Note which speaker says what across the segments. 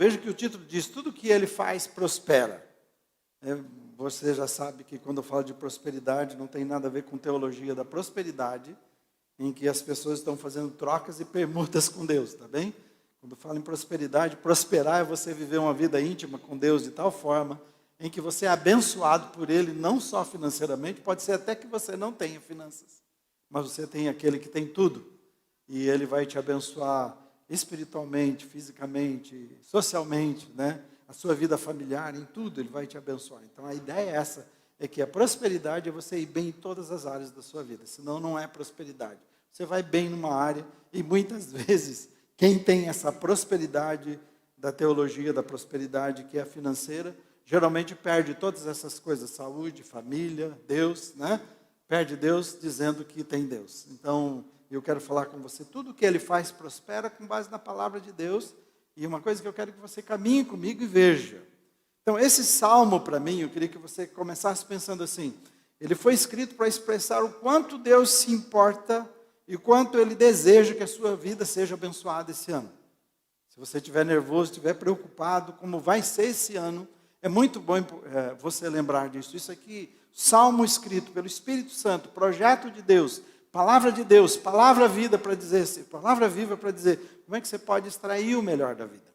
Speaker 1: Veja que o título diz: tudo que ele faz prospera. Você já sabe que quando eu falo de prosperidade, não tem nada a ver com teologia da prosperidade, em que as pessoas estão fazendo trocas e permutas com Deus, tá bem? Quando falo em prosperidade, prosperar é você viver uma vida íntima com Deus de tal forma em que você é abençoado por Ele, não só financeiramente, pode ser até que você não tenha finanças, mas você tem aquele que tem tudo, e Ele vai te abençoar espiritualmente, fisicamente, socialmente, né? A sua vida familiar, em tudo Ele vai te abençoar. Então a ideia é essa, é que a prosperidade é você ir bem em todas as áreas da sua vida, senão não é prosperidade. Você vai bem numa área, e muitas vezes, quem tem essa prosperidade da teologia da prosperidade, que é a financeira, geralmente perde todas essas coisas, saúde, família, Deus, né? Perde Deus dizendo que tem Deus. Então, eu quero falar com você, tudo que Ele faz prospera com base na palavra de Deus, e uma coisa que eu quero que você caminhe comigo e veja. Então, esse salmo para mim, eu queria que você começasse pensando assim, ele foi escrito para expressar o quanto Deus se importa e o quanto Ele deseja que a sua vida seja abençoada esse ano. Se você estiver nervoso, estiver preocupado, como vai ser esse ano, é muito bom você lembrar disso. Isso aqui, salmo escrito pelo Espírito Santo, projeto de Deus, palavra vida para dizer, palavra viva para dizer, como é que você pode extrair o melhor da vida?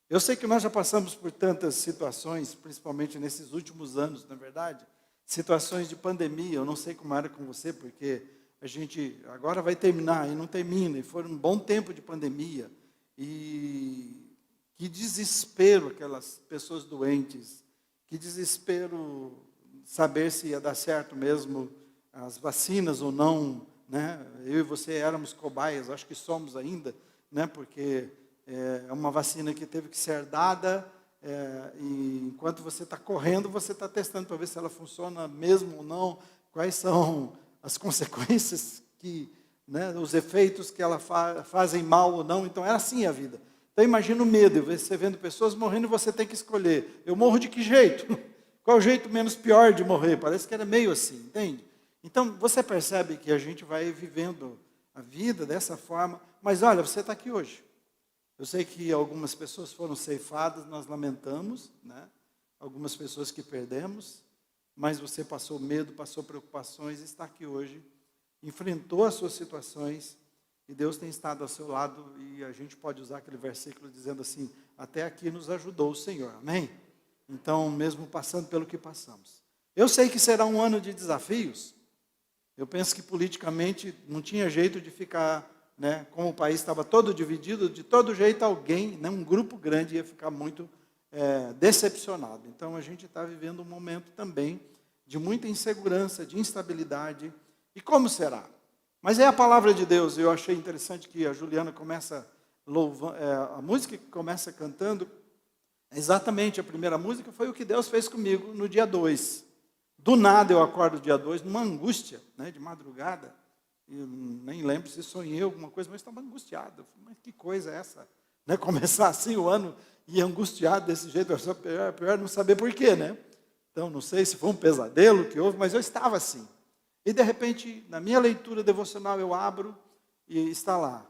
Speaker 1: Eu sei que nós já passamos por tantas situações, principalmente nesses últimos anos, na verdade, situações de pandemia. Eu não sei como era com você, porque a gente agora vai terminar e não termina, e foi um bom tempo de pandemia, e que desespero aquelas pessoas doentes, que desespero saber se ia dar certo mesmo as vacinas ou não, né? Eu e você éramos cobaias, acho que somos ainda, né? Porque é uma vacina que teve que ser dada, e enquanto você está correndo, você está testando para ver se ela funciona mesmo ou não, quais são as consequências, né, os efeitos que ela fazem mal ou não. Então, era assim a vida. Então, imagina o medo, você vendo pessoas morrendo e você tem que escolher. Eu morro de que jeito? Qual o jeito menos pior de morrer? Parece que era meio assim, entende? Então, você percebe que a gente vai vivendo a vida dessa forma, mas olha, você está aqui hoje. Eu sei que algumas pessoas foram ceifadas, nós lamentamos, né? Algumas pessoas que perdemos, mas você passou medo, passou preocupações, está aqui hoje, enfrentou as suas situações, e Deus tem estado ao seu lado, e a gente pode usar aquele versículo dizendo assim, até aqui nos ajudou o Senhor, amém? Então, mesmo passando pelo que passamos. Eu sei que será um ano de desafios. Eu penso que politicamente não tinha jeito de ficar, né, como o país estava todo dividido, de todo jeito alguém, né, um grupo grande ia ficar muito decepcionado. Então, a gente está vivendo um momento também de muita insegurança, de instabilidade. E como será? Mas é a palavra de Deus. Eu achei interessante que a Juliana começa louvando, a música que começa cantando, exatamente a primeira música foi o que Deus fez comigo no dia 2. Do nada eu acordo dia 2, numa angústia, né, de madrugada. Eu nem lembro se sonhei alguma coisa, mas estava angustiado. Mas que coisa é essa? Né, começar assim o ano e angustiado desse jeito, é pior não saber por quê, né? Então, não sei se foi um pesadelo que houve, mas eu estava assim. E, de repente, na minha leitura devocional, eu abro e está lá,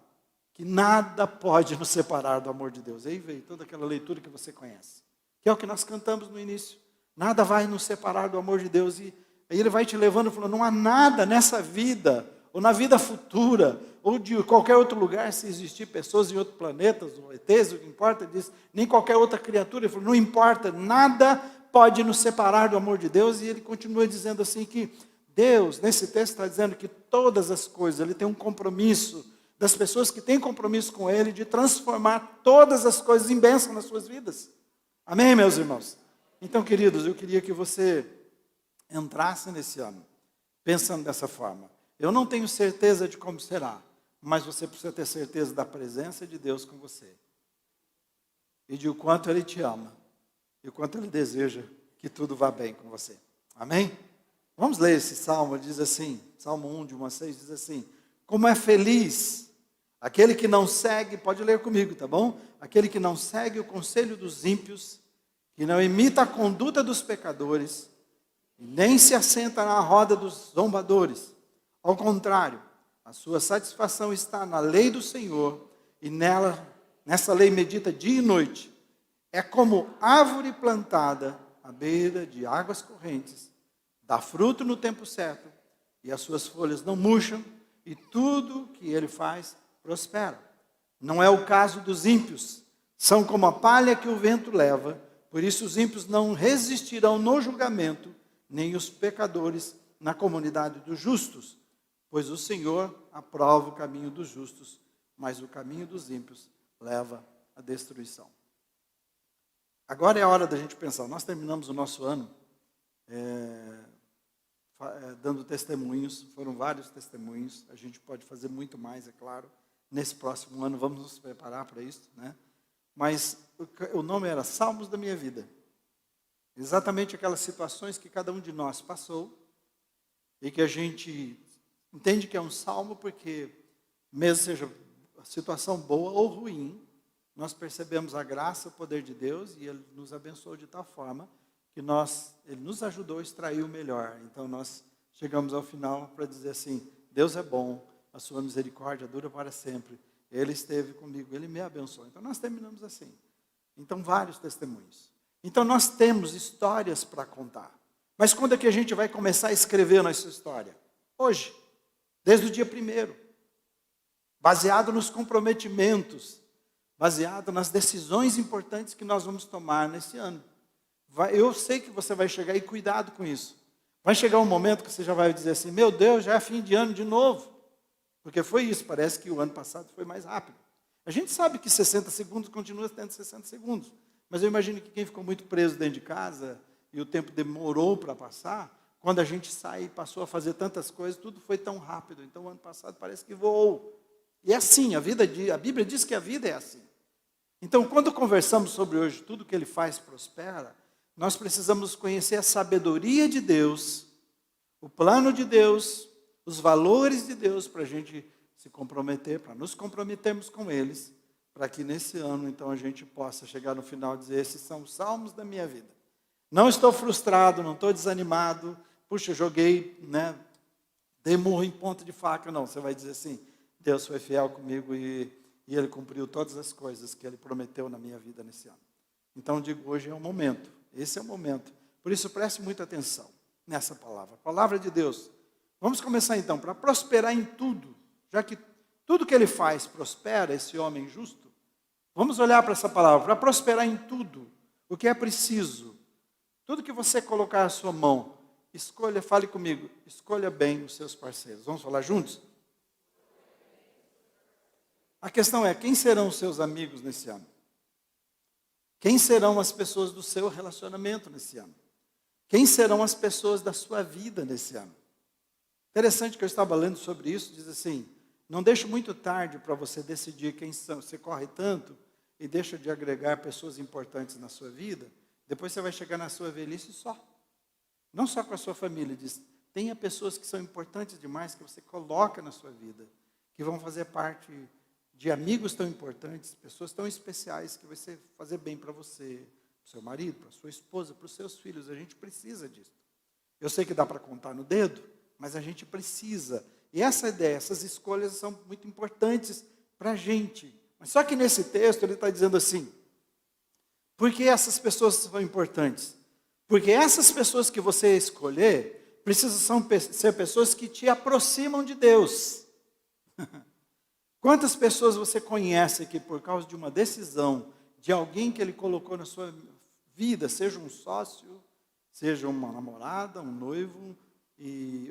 Speaker 1: que nada pode nos separar do amor de Deus. Aí veio toda aquela leitura que você conhece, que é o que nós cantamos no início. Nada vai nos separar do amor de Deus. E aí ele vai te levando e falando, não há nada nessa vida, ou na vida futura, ou de qualquer outro lugar, se existir pessoas em outros planetas, ou ETs, o que importa, ele diz, nem qualquer outra criatura. Ele falou, não importa, nada pode nos separar do amor de Deus. E ele continua dizendo assim que Deus, nesse texto, está dizendo que todas as coisas, Ele tem um compromisso das pessoas que têm compromisso com Ele de transformar todas as coisas em bênção nas suas vidas. Amém, meus irmãos? Então, queridos, eu queria que você entrasse nesse ano pensando dessa forma. Eu não tenho certeza de como será, mas você precisa ter certeza da presença de Deus com você. E de o quanto Ele te ama. E o quanto Ele deseja que tudo vá bem com você. Amém? Vamos ler esse salmo, diz assim, Salmo 1, de 1 a 6, diz assim, como é feliz aquele que não segue, pode ler comigo, tá bom? Aquele que não segue o conselho dos ímpios, que não imita a conduta dos pecadores, e nem se assenta na roda dos zombadores. Ao contrário, a sua satisfação está na lei do Senhor, e nessa lei medita dia e noite. É como árvore plantada à beira de águas correntes, dá fruto no tempo certo, e as suas folhas não murcham, e tudo que ele faz prospera. Não é o caso dos ímpios, são como a palha que o vento leva, por isso os ímpios não resistirão no julgamento, nem os pecadores na comunidade dos justos, pois o Senhor aprova o caminho dos justos, mas o caminho dos ímpios leva à destruição. Agora é a hora da gente pensar. Nós terminamos o nosso ano dando testemunhos, foram vários testemunhos, a gente pode fazer muito mais, é claro. Nesse próximo ano vamos nos preparar para isso, né? Mas o nome era Salmos da Minha Vida. Exatamente aquelas situações que cada um de nós passou e que a gente entende que é um salmo porque, mesmo seja a situação boa ou ruim, nós percebemos a graça, o poder de Deus e Ele nos abençoou de tal forma que Ele nos ajudou a extrair o melhor. Então nós chegamos ao final para dizer assim, Deus é bom, a sua misericórdia dura para sempre. Ele esteve comigo, Ele me abençoou. Então nós terminamos assim. Então vários testemunhos. Então nós temos histórias para contar. Mas quando é que a gente vai começar a escrever nossa história? Hoje, desde o dia 1º. Baseado nos comprometimentos, baseado nas decisões importantes que nós vamos tomar nesse ano. Eu sei que você vai chegar e cuidado com isso. Vai chegar um momento que você já vai dizer assim, meu Deus, já é fim de ano de novo. Porque foi isso, parece que o ano passado foi mais rápido. A gente sabe que 60 segundos continua tendo 60 segundos. Mas eu imagino que quem ficou muito preso dentro de casa e o tempo demorou para passar, quando a gente sai e passou a fazer tantas coisas, tudo foi tão rápido. Então o ano passado parece que voou. E é assim, a Bíblia diz que a vida é assim. Então, quando conversamos sobre hoje, tudo que Ele faz prospera, nós precisamos conhecer a sabedoria de Deus, o plano de Deus, os valores de Deus para a gente se comprometer, para nos comprometermos com eles, para que nesse ano, então, a gente possa chegar no final e dizer, esses são os salmos da minha vida. Não estou frustrado, não estou desanimado, puxa, joguei, dei murro em ponta de faca, não. Você vai dizer assim, Deus foi fiel comigo e Ele cumpriu todas as coisas que Ele prometeu na minha vida nesse ano. Então, eu digo, hoje é o momento, esse é o momento. Por isso, preste muita atenção nessa palavra. A palavra de Deus. Vamos começar então, para prosperar em tudo, já que tudo que Ele faz prospera, esse homem justo. Vamos olhar para essa palavra, para prosperar em tudo, o que é preciso. Tudo que você colocar à sua mão, escolha, fale comigo, escolha bem os seus parceiros. Vamos falar juntos? A questão é, quem serão os seus amigos nesse ano? Quem serão as pessoas do seu relacionamento nesse ano? Quem serão as pessoas da sua vida nesse ano? Interessante que eu estava lendo sobre isso, diz assim, não deixe muito tarde para você decidir quem são. Você corre tanto e deixa de agregar pessoas importantes na sua vida, depois você vai chegar na sua velhice só. Não só com a sua família, diz, tenha pessoas que são importantes demais, que você coloca na sua vida, que vão fazer parte de amigos tão importantes, pessoas tão especiais, que vai fazer bem para você, para o seu marido, para a sua esposa, para os seus filhos. A gente precisa disso. Eu sei que dá para contar no dedo, mas a gente precisa. E essa ideia, essas escolhas são muito importantes para a gente. Mas só que nesse texto ele está dizendo assim, por que essas pessoas são importantes? Porque essas pessoas que você escolher, precisam ser pessoas que te aproximam de Deus. Quantas pessoas você conhece que por causa de uma decisão, de alguém que Ele colocou na sua vida, seja um sócio, seja uma namorada, um noivo,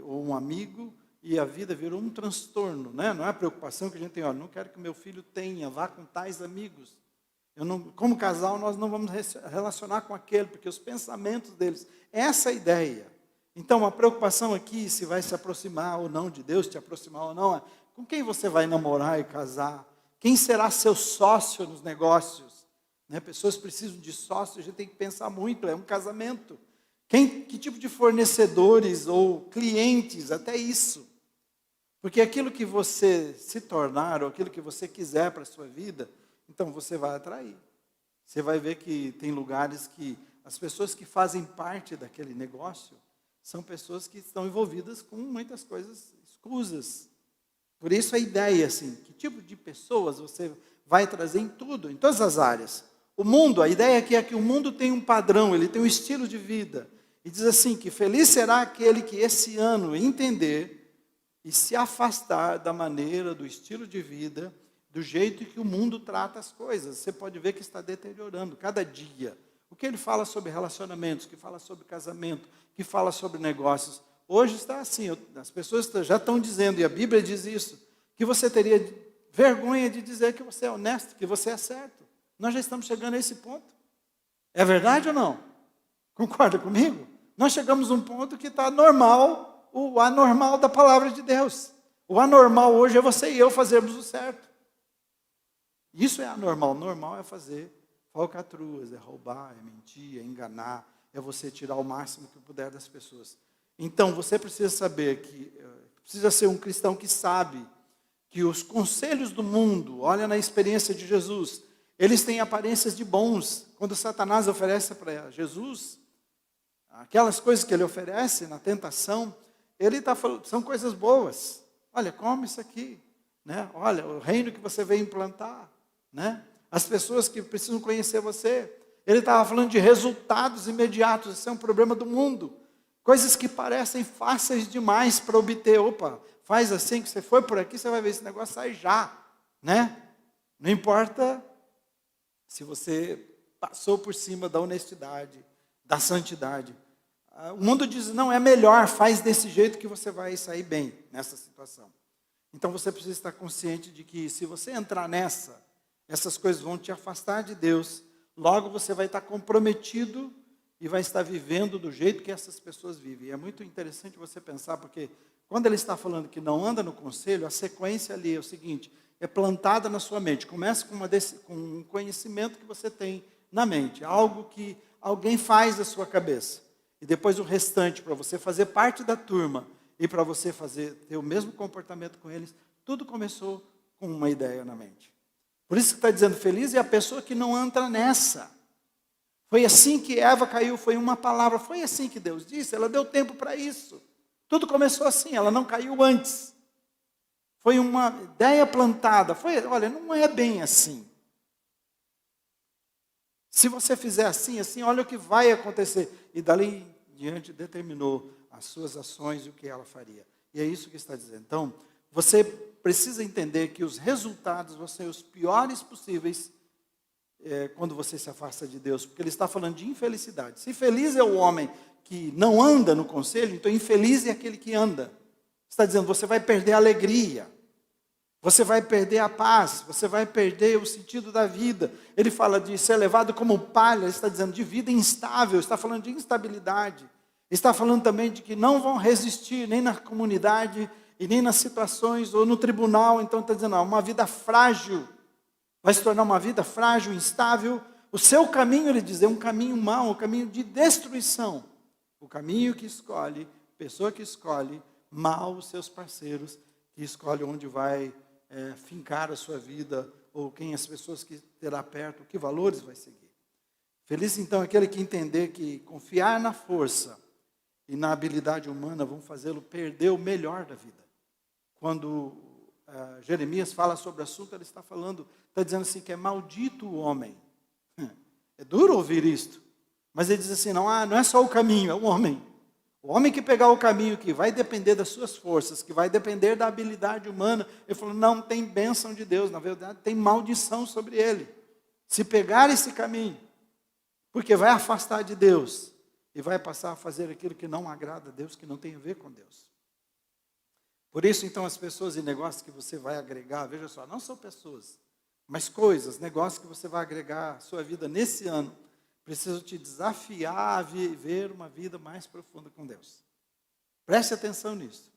Speaker 1: ou um amigo, e a vida virou um transtorno, né? Não é a preocupação que a gente tem, olha, não quero que meu filho vá com tais amigos. Como casal, nós não vamos relacionar com aquele, porque os pensamentos deles, essa é a ideia. Então, a preocupação aqui, se vai se aproximar ou não de Deus, te aproximar ou não, é com quem você vai namorar e casar? Quem será seu sócio nos negócios? Pessoas precisam de sócio, a gente tem que pensar muito, é um casamento. Que tipo de fornecedores ou clientes, até isso. Porque aquilo que você se tornar, ou aquilo que você quiser para a sua vida, então você vai atrair. Você vai ver que tem lugares que as pessoas que fazem parte daquele negócio são pessoas que estão envolvidas com muitas coisas escusas. Por isso a ideia, assim, que tipo de pessoas você vai trazer em tudo, em todas as áreas. O mundo, a ideia aqui é que o mundo tem um padrão, ele tem um estilo de vida. E diz assim, que feliz será aquele que esse ano entender e se afastar da maneira, do estilo de vida, do jeito que o mundo trata as coisas. Você pode ver que está deteriorando cada dia. O que ele fala sobre relacionamentos, que fala sobre casamento, que fala sobre negócios. Hoje está assim, as pessoas já estão dizendo, e a Bíblia diz isso, que você teria vergonha de dizer que você é honesto, que você é certo. Nós já estamos chegando a esse ponto. É verdade ou não? Concorda comigo? Nós chegamos a um ponto que está normal, o anormal da palavra de Deus. O anormal hoje é você e eu fazermos o certo. Isso é anormal. Normal é fazer falcatruas, é roubar, é mentir, é enganar, é você tirar o máximo que puder das pessoas. Então, você precisa saber que, precisa ser um cristão que sabe que os conselhos do mundo, olha na experiência de Jesus, eles têm aparências de bons. Quando Satanás oferece para Jesus, aquelas coisas que ele oferece na tentação, ele está falando, são coisas boas. Olha, come isso aqui, né? Olha, o reino que você veio implantar, né? As pessoas que precisam conhecer você. Ele estava falando de resultados imediatos. Isso é um problema do mundo. Coisas que parecem fáceis demais para obter. Opa, faz assim, que você foi por aqui, você vai ver esse negócio sai já, né? Não importa se você passou por cima da honestidade, da santidade. O mundo diz, não, é melhor, faz desse jeito que você vai sair bem nessa situação. Então você precisa estar consciente de que se você entrar essas coisas vão te afastar de Deus. Logo você vai estar comprometido e vai estar vivendo do jeito que essas pessoas vivem. E é muito interessante você pensar, porque quando ele está falando que não anda no conselho, a sequência ali é o seguinte, é plantada na sua mente. Começa com um conhecimento que você tem na mente, algo que alguém faz da sua cabeça. E depois o restante, para você fazer parte da turma e para você ter o mesmo comportamento com eles, tudo começou com uma ideia na mente. Por isso que está dizendo, feliz é a pessoa que não entra nessa. Foi assim que Eva caiu, foi uma palavra, foi assim que Deus disse, ela deu tempo para isso. Tudo começou assim, ela não caiu antes. Foi uma ideia plantada, olha, não é bem assim. Se você fizer assim, olha o que vai acontecer. E dali em diante determinou as suas ações e o que ela faria. E é isso que está dizendo. Então, você precisa entender que os resultados vão ser os piores possíveis quando você se afasta de Deus. Porque ele está falando de infelicidade. Se feliz é o homem que não anda no conselho, então infeliz é aquele que anda. Está dizendo, você vai perder a alegria. Você vai perder a paz, você vai perder o sentido da vida. Ele fala de ser levado como palha, ele está dizendo de vida instável, está falando de instabilidade. Está falando também de que não vão resistir nem na comunidade, e nem nas situações, ou no tribunal. Então está dizendo, uma vida frágil, vai se tornar uma vida frágil, instável. O seu caminho, ele diz, é um caminho mau, um caminho de destruição. O caminho que escolhe, pessoa que escolhe, mal os seus parceiros, que escolhe onde vai fincar a sua vida, ou quem as pessoas que terá perto, que valores vai seguir. Feliz então aquele que entender que confiar na força e na habilidade humana vão fazê-lo perder o melhor da vida. Quando Jeremias fala sobre o assunto, ele está dizendo assim, que é maldito o homem. É duro ouvir isto, mas ele diz assim, não é só o caminho, é o homem. O homem que pegar o caminho que vai depender das suas forças, que vai depender da habilidade humana, ele falou, não tem bênção de Deus, na verdade tem maldição sobre ele. Se pegar esse caminho, porque vai afastar de Deus, e vai passar a fazer aquilo que não agrada a Deus, que não tem a ver com Deus. Por isso, então, as pessoas e negócios que você vai agregar, veja só, não são pessoas, mas coisas, negócios que você vai agregar à sua vida nesse ano, precisam te desafiar a viver uma vida mais profunda com Deus. Preste atenção nisso.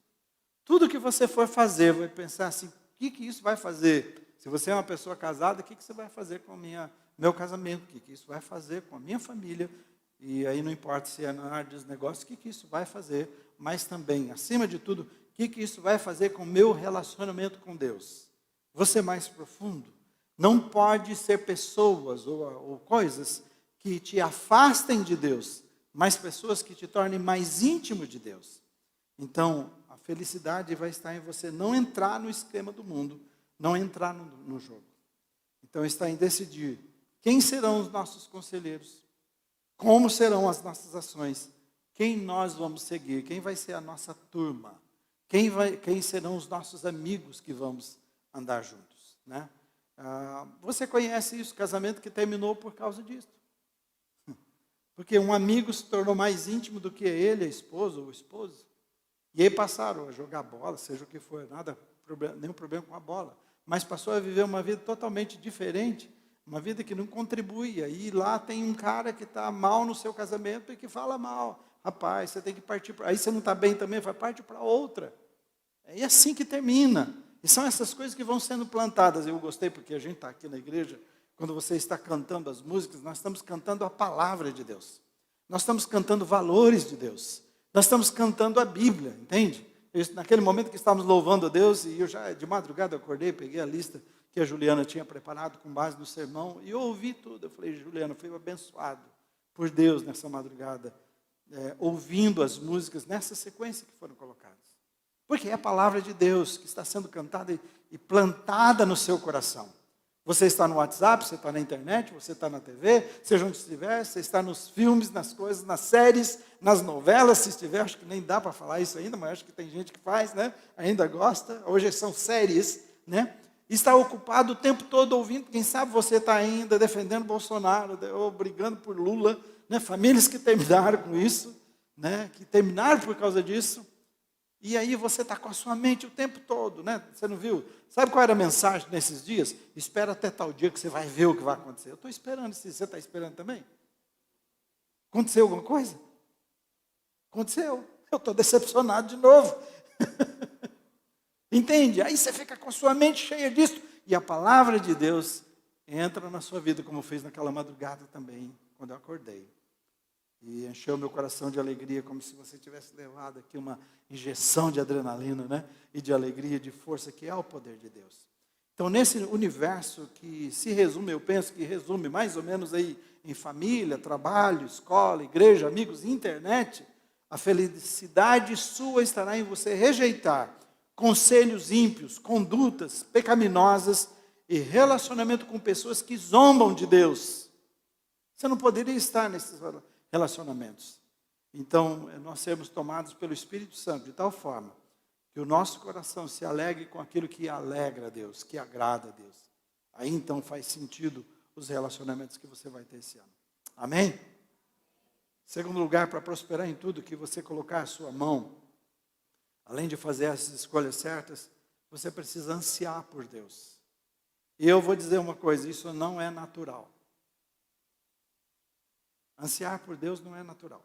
Speaker 1: Tudo que você for fazer, vai pensar assim, o que isso vai fazer? Se você é uma pessoa casada, o que você vai fazer com meu casamento? O que isso vai fazer com a minha família? E aí não importa se é na área dos negócios, o que isso vai fazer? Mas também, acima de tudo, o que isso vai fazer com o meu relacionamento com Deus? Você mais profundo? Não pode ser pessoas ou coisas que te afastem de Deus, mas pessoas que te tornem mais íntimo de Deus. Então, a felicidade vai estar em você não entrar no esquema do mundo, não entrar no jogo. Então, está em decidir Quem serão os nossos conselheiros? Como serão as nossas ações? Quem nós vamos seguir? Quem vai ser a nossa turma? Quem serão os nossos amigos que vamos andar juntos, né? Você conhece isso, casamento que terminou por causa disso. Porque um amigo se tornou mais íntimo do que ele, a esposa ou o esposo. E aí passaram a jogar bola, seja o que for, nenhum problema com a bola. Mas passou a viver uma vida totalmente diferente, uma vida que não contribui. Aí lá tem um cara que está mal no seu casamento e que fala mal. Rapaz, você tem que partir para... Aí você não está bem também, vai partir para outra. É assim que termina. E são essas coisas que vão sendo plantadas. Eu gostei porque a gente está aqui na igreja, quando você está cantando as músicas, nós estamos cantando a palavra de Deus. Nós estamos cantando valores de Deus. Nós estamos cantando a Bíblia, entende? Naquele momento que estávamos louvando a Deus, e eu já de madrugada acordei, peguei a lista que a Juliana tinha preparado com base no sermão, e eu ouvi tudo. Eu falei, Juliana, fui abençoado por Deus nessa madrugada, ouvindo as músicas nessa sequência que foram colocadas. Porque é a palavra de Deus que está sendo cantada e plantada no seu coração. Você está no WhatsApp, você está na internet, você está na TV, seja onde estiver, você está nos filmes, nas coisas, nas séries, nas novelas, se estiver, acho que nem dá para falar isso ainda, mas acho que tem gente que faz, né? Ainda gosta, hoje são séries, né? Está ocupado o tempo todo ouvindo, quem sabe você está ainda defendendo Bolsonaro, ou brigando por Lula, né? Famílias que terminaram com isso, né? Que terminaram por causa disso. E aí você está com a sua mente o tempo todo, né? Você não viu? Sabe qual era a mensagem nesses dias? Espera até tal dia que você vai ver o que vai acontecer. Eu estou esperando, você está esperando também? Aconteceu alguma coisa? Aconteceu. Eu estou decepcionado de novo. Entende? Aí você fica com a sua mente cheia disso. E a palavra de Deus entra na sua vida, como fez naquela madrugada também, quando eu acordei. E encheu meu coração de alegria, como se você tivesse levado aqui uma injeção de adrenalina, né? E de alegria, de força, que é o poder de Deus. Então, nesse universo que se resume, eu penso que resume mais ou menos aí em família, trabalho, escola, igreja, amigos, internet, a felicidade sua estará em você rejeitar conselhos ímpios, condutas pecaminosas e relacionamento com pessoas que zombam de Deus. Você não poderia estar nesses relacionamentos. Então, nós sermos tomados pelo Espírito Santo de tal forma que o nosso coração se alegre com aquilo que alegra a Deus, que agrada a Deus. Aí então faz sentido os relacionamentos que você vai ter esse ano. Amém? Segundo lugar, para prosperar em tudo que você colocar a sua mão, além de fazer essas escolhas certas, você precisa ansiar por Deus. E eu vou dizer uma coisa, isso não é natural. Ansiar por Deus não é natural.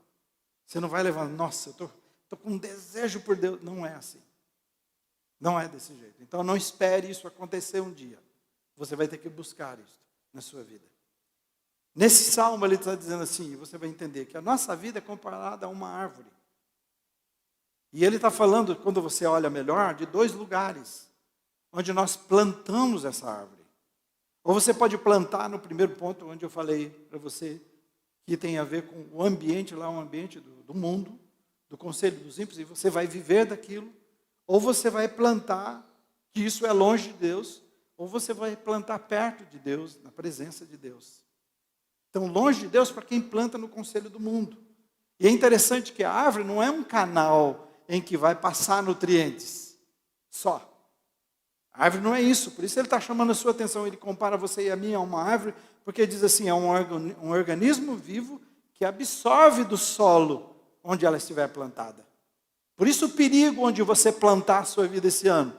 Speaker 1: Você não vai levar, nossa, eu estou com um desejo por Deus. Não é assim. Não é desse jeito. Então não espere isso acontecer um dia. Você vai ter que buscar isso na sua vida. Nesse salmo ele está dizendo assim, você vai entender que a nossa vida é comparada a uma árvore. E ele está falando, quando você olha melhor, de 2 lugares onde nós plantamos essa árvore. Ou você pode plantar no primeiro ponto, onde eu falei para você, que tem a ver com o ambiente lá, o ambiente do mundo, do conselho dos ímpios, e você vai viver daquilo. Ou você vai plantar, que isso é longe de Deus, ou você vai plantar perto de Deus, na presença de Deus. Então, longe de Deus para quem planta no conselho do mundo. E é interessante que a árvore não é um canal em que vai passar nutrientes só. A árvore não é isso, por isso ele está chamando a sua atenção. Ele compara você e a mim a uma árvore, porque diz assim, é um organismo vivo que absorve do solo onde ela estiver plantada. Por isso o perigo onde você plantar a sua vida esse ano.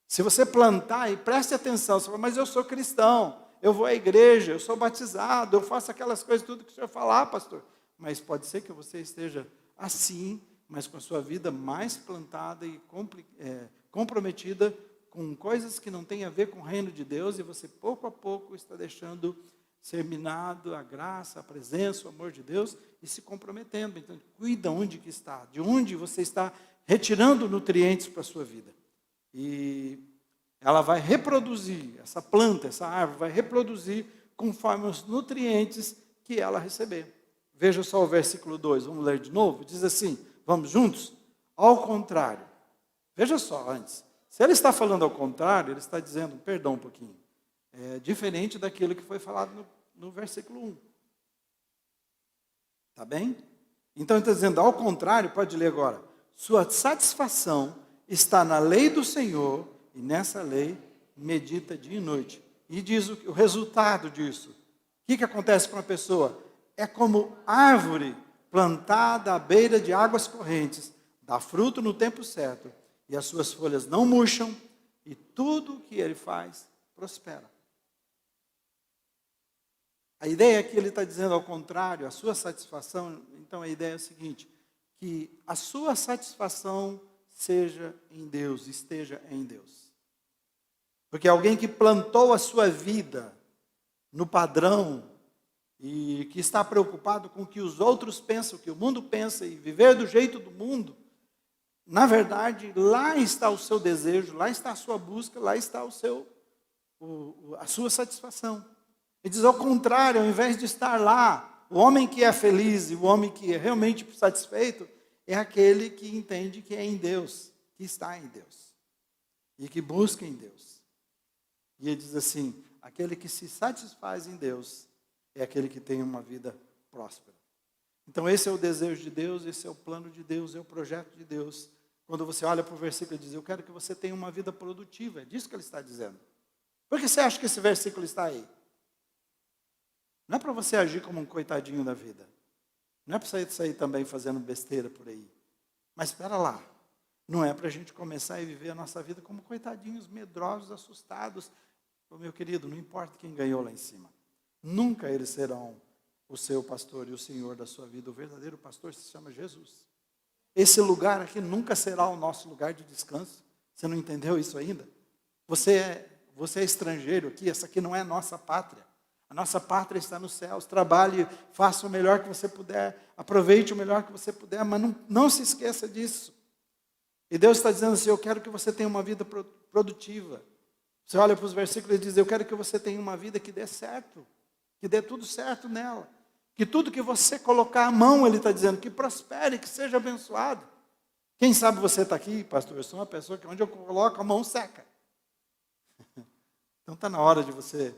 Speaker 1: Se você plantar, e preste atenção, você fala, mas eu sou cristão, eu vou à igreja, eu sou batizado, eu faço aquelas coisas, tudo que o senhor falar, pastor. Mas pode ser que você esteja assim, mas com a sua vida mais plantada e comprometida com coisas que não têm a ver com o reino de Deus, e você pouco a pouco está deixando ser minado a graça, a presença, o amor de Deus, e se comprometendo. Então, cuida onde que está, de onde você está retirando nutrientes para a sua vida. E ela vai reproduzir, essa planta, essa árvore, vai reproduzir conforme os nutrientes que ela receber. Veja só o versículo 2, vamos ler de novo, diz assim, vamos juntos? Ao contrário, veja só antes, se ele está falando ao contrário, ele está dizendo, perdão um pouquinho, é diferente daquilo que foi falado no versículo 1. Está bem? Então ele está dizendo, ao contrário, pode ler agora. Sua satisfação está na lei do Senhor, e nessa lei medita dia e noite. E diz o resultado disso. O que acontece com a pessoa? É como árvore plantada à beira de águas correntes, dá fruto no tempo certo, e as suas folhas não murcham, e tudo o que ele faz prospera. A ideia é que ele está dizendo ao contrário, a sua satisfação, então a ideia é a seguinte, que a sua satisfação seja em Deus, esteja em Deus. Porque alguém que plantou a sua vida no padrão e que está preocupado com o que os outros pensam, o que o mundo pensa e viver do jeito do mundo, na verdade, lá está o seu desejo, lá está a sua busca, lá está a sua satisfação. Ele diz ao contrário, ao invés de estar lá, o homem que é feliz e o homem que é realmente satisfeito é aquele que entende que é em Deus, que está em Deus e que busca em Deus. E ele diz assim, aquele que se satisfaz em Deus é aquele que tem uma vida próspera. Então esse é o desejo de Deus, esse é o plano de Deus, é o projeto de Deus. Quando você olha para o versículo e diz, eu quero que você tenha uma vida produtiva, é disso que ele está dizendo. Por que você acha que esse versículo está aí? Não é para você agir como um coitadinho da vida. Não é para você sair também fazendo besteira por aí. Mas espera lá. Não é para a gente começar a viver a nossa vida como coitadinhos, medrosos, assustados. Meu querido, não importa quem ganhou lá em cima. Nunca eles serão o seu pastor e o Senhor da sua vida. O verdadeiro pastor se chama Jesus. Esse lugar aqui nunca será o nosso lugar de descanso. Você não entendeu isso ainda? Você é estrangeiro aqui, essa aqui não é a nossa pátria. A nossa pátria está nos céus. Trabalhe, faça o melhor que você puder, aproveite o melhor que você puder, mas não se esqueça disso. E Deus está dizendo assim, eu quero que você tenha uma vida produtiva. Você olha para os versículos e diz, eu quero que você tenha uma vida que dê certo, que dê tudo certo nela. Que tudo que você colocar a mão, ele está dizendo, que prospere, que seja abençoado. Quem sabe você está aqui, pastor, eu sou uma pessoa que onde eu coloco a mão seca. Então está na hora de você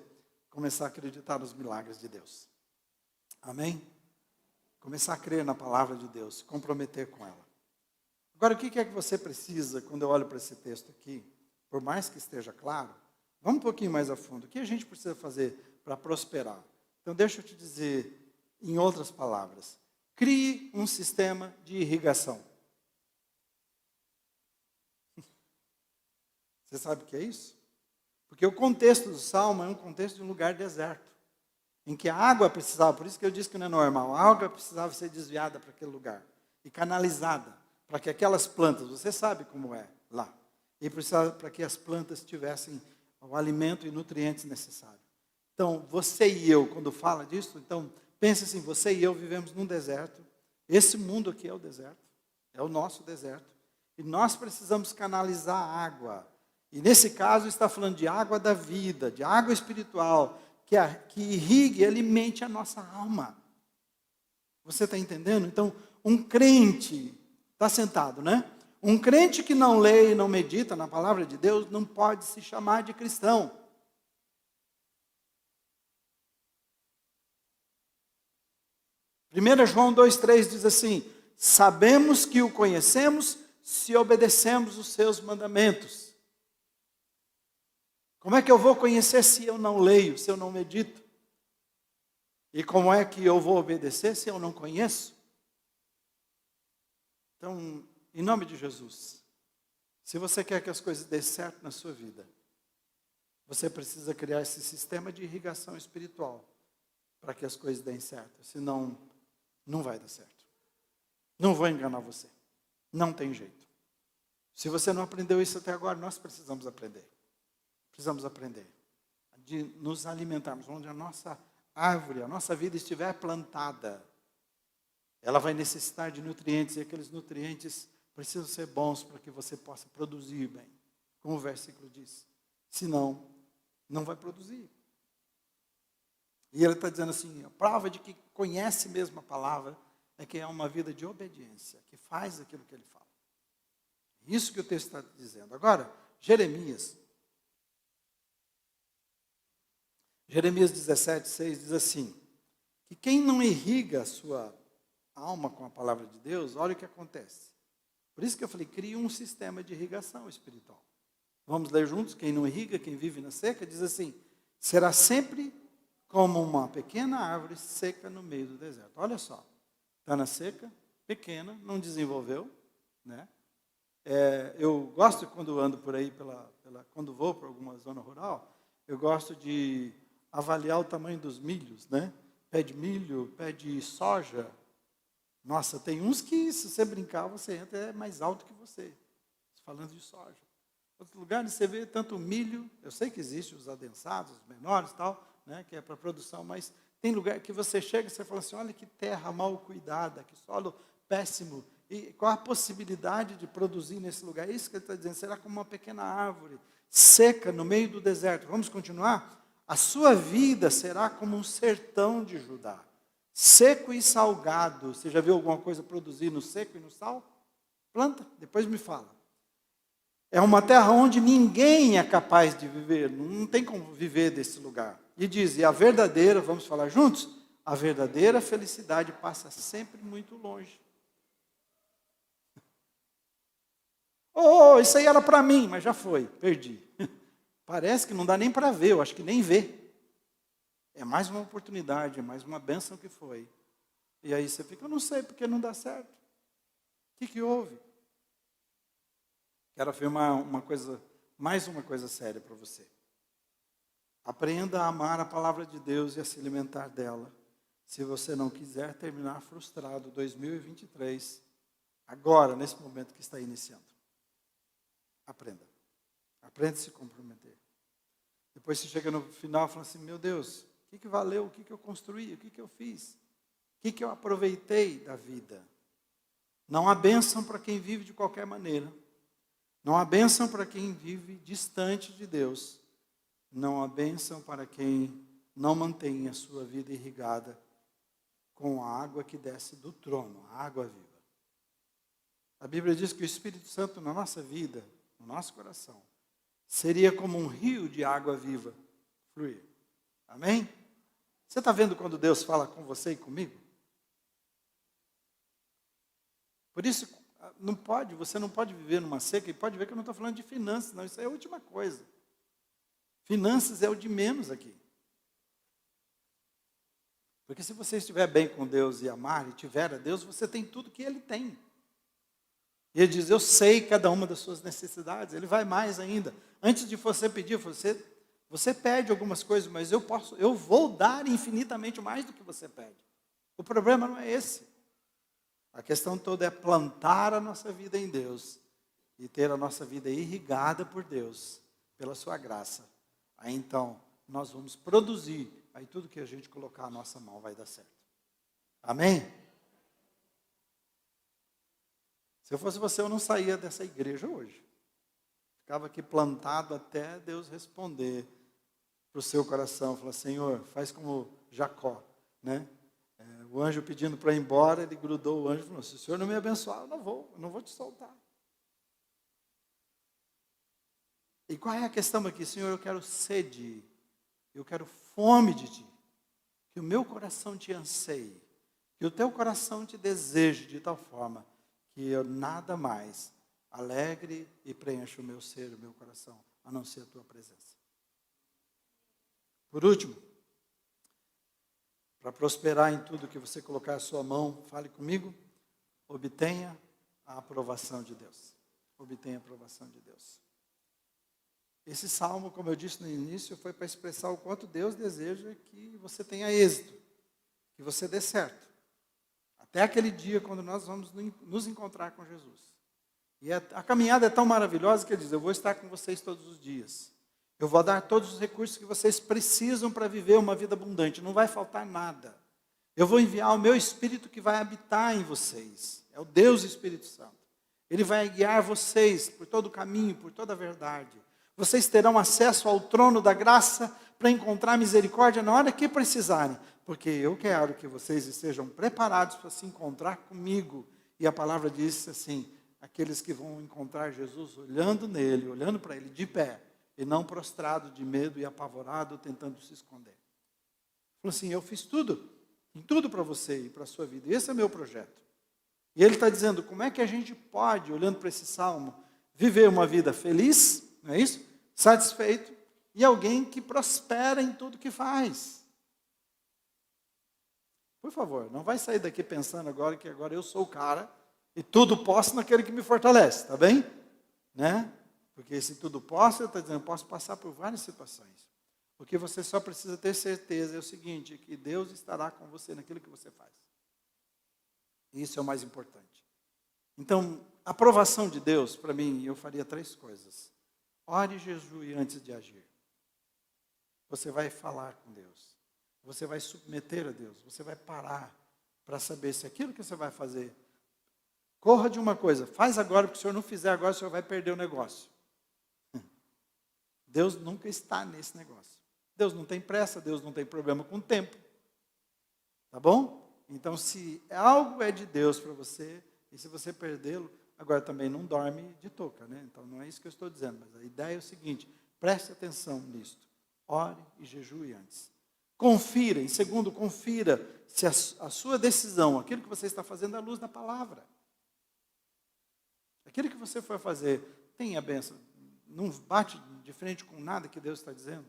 Speaker 1: começar a acreditar nos milagres de Deus. Amém? Começar a crer na palavra de Deus, se comprometer com ela. Agora, o que é que você precisa, quando eu olho para esse texto aqui, por mais que esteja claro, vamos um pouquinho mais a fundo. O que a gente precisa fazer para prosperar? Então, deixa eu te dizer, em outras palavras, crie um sistema de irrigação. Você sabe o que é isso? Porque o contexto do Salmo é um contexto de um lugar deserto, em que a água precisava, por isso que eu disse que não é normal, a água precisava ser desviada para aquele lugar e canalizada para que aquelas plantas, você sabe como é lá, e precisava para que as plantas tivessem o alimento e nutrientes necessários. Então, você e eu, quando fala disso, então, pense assim, você e eu vivemos num deserto, esse mundo aqui é o deserto, é o nosso deserto, e nós precisamos canalizar a água. E nesse caso está falando de água da vida, de água espiritual, que irrigue e alimente a nossa alma. Você está entendendo? Então, um crente, está sentado, né? Um crente que não lê e não medita na palavra de Deus, não pode se chamar de cristão. Primeira João 2,3 diz assim, sabemos que o conhecemos se obedecemos os seus mandamentos. Como é que eu vou conhecer se eu não leio, se eu não medito? E como é que eu vou obedecer se eu não conheço? Então, em nome de Jesus, se você quer que as coisas dêem certo na sua vida, você precisa criar esse sistema de irrigação espiritual para que as coisas deem certo. Senão, não vai dar certo. Não vou enganar você. Não tem jeito. Se você não aprendeu isso até agora, nós precisamos aprender. Precisamos aprender de nos alimentarmos. Onde a nossa árvore, a nossa vida estiver plantada, ela vai necessitar de nutrientes, e aqueles nutrientes precisam ser bons para que você possa produzir bem, como o versículo diz. Senão, não vai produzir. E ele está dizendo assim, a prova de que conhece mesmo a palavra é que é uma vida de obediência, que faz aquilo que ele fala. Isso que o texto está dizendo. Agora, Jeremias Jeremias 17:6 diz assim, que quem não irriga a sua alma com a palavra de Deus, olha o que acontece. Por isso que eu falei, cria um sistema de irrigação espiritual. Vamos ler juntos? Quem não irriga, quem vive na seca, diz assim, será sempre como uma pequena árvore seca no meio do deserto. Olha só, está na seca, pequena, não desenvolveu, né? Eu gosto quando ando por aí, quando vou para alguma zona rural, eu gosto de avaliar o tamanho dos milhos, né? Pé de milho, pé de soja. Nossa, tem uns que, se você brincar, você entra, é mais alto que você. Falando de soja. Em outros lugares você vê tanto milho, eu sei que existem os adensados, os menores e tal, né, que é para produção, mas tem lugar que você chega e você fala assim, olha que terra mal cuidada, que solo péssimo. E qual a possibilidade de produzir nesse lugar? É isso que ele está dizendo, será como uma pequena árvore, seca no meio do deserto. Vamos continuar? A sua vida será como um sertão de Judá, seco e salgado. Você já viu alguma coisa produzir no seco e no sal? Planta, depois me fala. É uma terra onde ninguém é capaz de viver, não tem como viver desse lugar. E diz, e a verdadeira, vamos falar juntos? A verdadeira felicidade passa sempre muito longe. Oh, isso aí era para mim, mas já foi, perdi. Parece que não dá nem para ver, eu acho que nem vê. É mais uma oportunidade, é mais uma bênção que foi. E aí você fica, eu não sei porque não dá certo. O que houve? Quero afirmar mais uma coisa séria para você. Aprenda a amar a palavra de Deus e a se alimentar dela. Se você não quiser terminar frustrado 2023, agora, nesse momento que está iniciando. Aprenda. Aprenda a se comprometer. Depois você chega no final e fala assim, meu Deus, o que valeu? O que eu construí? O que eu fiz? O que eu aproveitei da vida? Não há bênção para quem vive de qualquer maneira. Não há bênção para quem vive distante de Deus. Não há bênção para quem não mantém a sua vida irrigada com a água que desce do trono, a água viva. A Bíblia diz que o Espírito Santo na nossa vida, no nosso coração, seria como um rio de água viva fluir. Amém? Você está vendo quando Deus fala com você e comigo? Por isso, você não pode viver numa seca, e pode ver que eu não estou falando de finanças, não, isso é a última coisa. Finanças é o de menos aqui. Porque se você estiver bem com Deus e amar e tiver a Deus, você tem tudo que Ele tem. E Ele diz, eu sei cada uma das suas necessidades. Ele vai mais ainda. Antes de você pedir, você pede algumas coisas, mas eu vou dar infinitamente mais do que você pede. O problema não é esse. A questão toda é plantar a nossa vida em Deus e ter a nossa vida irrigada por Deus, pela sua graça. Aí então, nós vamos produzir, aí tudo que a gente colocar a nossa mão vai dar certo. Amém? Se eu fosse você, eu não saía dessa igreja hoje. Ficava aqui plantado até Deus responder para o seu coração. Falar, Senhor, faz como Jacó, né? O anjo pedindo para ir embora, ele grudou o anjo e falou, se o Senhor não me abençoar, eu não vou te soltar. E qual é a questão aqui? Senhor, eu quero sede, eu quero fome de Ti. Que o meu coração te anseie, que o teu coração te deseje de tal forma que eu nada mais alegre e preencha o meu ser, o meu coração, a não ser a Tua presença. Por último, para prosperar em tudo que você colocar a sua mão, fale comigo, obtenha a aprovação de Deus. Obtenha a aprovação de Deus. Esse salmo, como eu disse no início, foi para expressar o quanto Deus deseja que você tenha êxito, que você dê certo. Até aquele dia quando nós vamos nos encontrar com Jesus. E a caminhada é tão maravilhosa que ele diz, eu vou estar com vocês todos os dias. Eu vou dar todos os recursos que vocês precisam para viver uma vida abundante. Não vai faltar nada. Eu vou enviar o meu Espírito que vai habitar em vocês. É o Deus Espírito Santo. Ele vai guiar vocês por todo o caminho, por toda a verdade. Vocês terão acesso ao trono da graça para encontrar misericórdia na hora que precisarem. Porque eu quero que vocês estejam preparados para se encontrar comigo. E a palavra diz assim, aqueles que vão encontrar Jesus olhando nele, olhando para ele de pé, e não prostrado de medo e apavorado, tentando se esconder. Falou assim, eu fiz tudo, em tudo para você e para a sua vida. Esse é meu projeto. E ele está dizendo, como é que a gente pode, olhando para esse salmo, viver uma vida feliz, não é isso? Satisfeito, e alguém que prospera em tudo que faz. Por favor, não vai sair daqui pensando agora que agora eu sou o cara e tudo posso naquele que me fortalece, tá bem? Né? Porque se tudo posso, ele está dizendo, eu posso passar por várias situações. O que você só precisa ter certeza é o seguinte, que Deus estará com você naquilo que você faz. Isso é o mais importante. Então, a aprovação de Deus, para mim, eu faria 3 coisas. Ore e jejue antes de agir. Você vai falar com Deus. Você vai submeter a Deus. Você vai parar para saber se aquilo que você vai fazer. Corra de uma coisa. Faz agora, porque se o senhor não fizer agora, o senhor vai perder o negócio. Deus nunca está nesse negócio. Deus não tem pressa, Deus não tem problema com o tempo. Tá bom? Então, se algo é de Deus para você, e se você perdê-lo, agora também não dorme de touca, né? Então, não é isso que eu estou dizendo, mas a ideia é o seguinte, preste atenção nisto. Ore e jejue antes. Confira, em segundo, confira se a sua decisão, aquilo que você está fazendo é à luz da palavra. Aquilo que você for fazer, tem a bênção. Não bate de frente com nada que Deus está dizendo.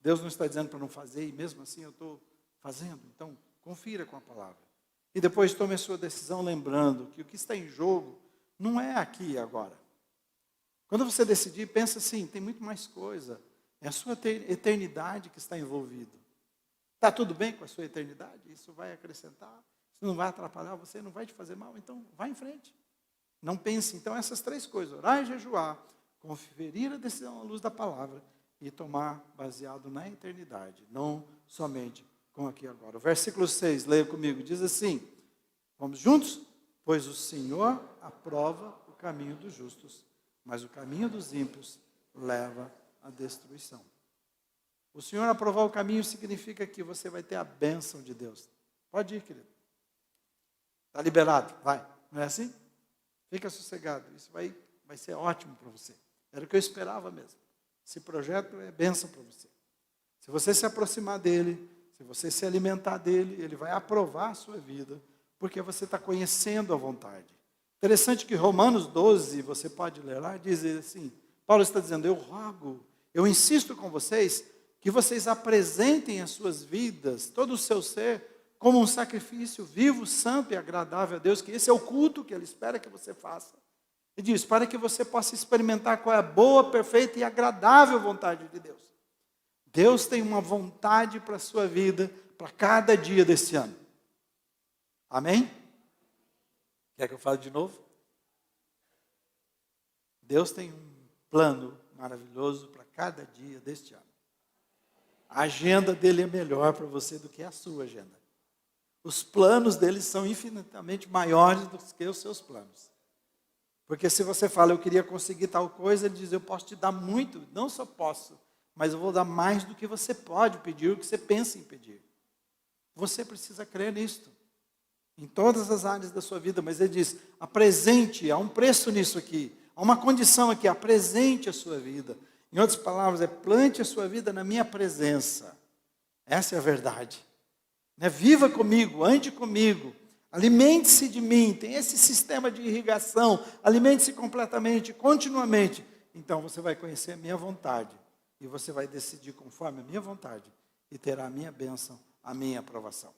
Speaker 1: Deus não está dizendo para não fazer, e mesmo assim eu estou fazendo. Então, confira com a palavra. E depois tome a sua decisão lembrando que o que está em jogo não é aqui e agora. Quando você decidir, pensa assim, tem muito mais coisa. É a sua eternidade que está envolvida. Está tudo bem com a sua eternidade? Isso vai acrescentar? Isso não vai atrapalhar você? Não vai te fazer mal? Então, vá em frente. Não pense. Então, essas 3 coisas. Orar e jejuar. Conferir a decisão à luz da palavra. E tomar baseado na eternidade. Não somente com aqui agora. O versículo 6, leia comigo. Diz assim. Vamos juntos? Pois o Senhor aprova o caminho dos justos. Mas o caminho dos ímpios leva à destruição. O Senhor aprovar o caminho significa que você vai ter a bênção de Deus. Pode ir, querido. Está liberado, vai. Não é assim? Fica sossegado. Isso vai ser ótimo para você. Era o que eu esperava mesmo. Esse projeto é bênção para você. Se você se aproximar dele, se você se alimentar dele, ele vai aprovar a sua vida, porque você está conhecendo a vontade. Interessante que Romanos 12, você pode ler lá, diz assim, Paulo está dizendo, eu rogo, eu insisto com vocês, que vocês apresentem as suas vidas, todo o seu ser, como um sacrifício vivo, santo e agradável a Deus, que esse é o culto que Ele espera que você faça. E diz, para que você possa experimentar qual é a boa, perfeita e agradável vontade de Deus. Deus tem uma vontade para a sua vida, para cada dia desse ano. Amém? Quer que eu fale de novo? Deus tem um plano maravilhoso para cada dia deste ano. A agenda dele é melhor para você do que a sua agenda. Os planos dele são infinitamente maiores do que os seus planos. Porque se você fala, eu queria conseguir tal coisa, ele diz, eu posso te dar muito, não só posso, mas eu vou dar mais do que você pode pedir, o que você pensa em pedir. Você precisa crer nisto. Em todas as áreas da sua vida, mas ele diz, apresente, há um preço nisso aqui, há uma condição aqui, apresente a sua vida. Em outras palavras, plante a sua vida na minha presença. Essa é a verdade. Viva comigo, ande comigo, alimente-se de mim, tem esse sistema de irrigação, alimente-se completamente, continuamente. Então você vai conhecer a minha vontade, e você vai decidir conforme a minha vontade, e terá a minha bênção, a minha aprovação.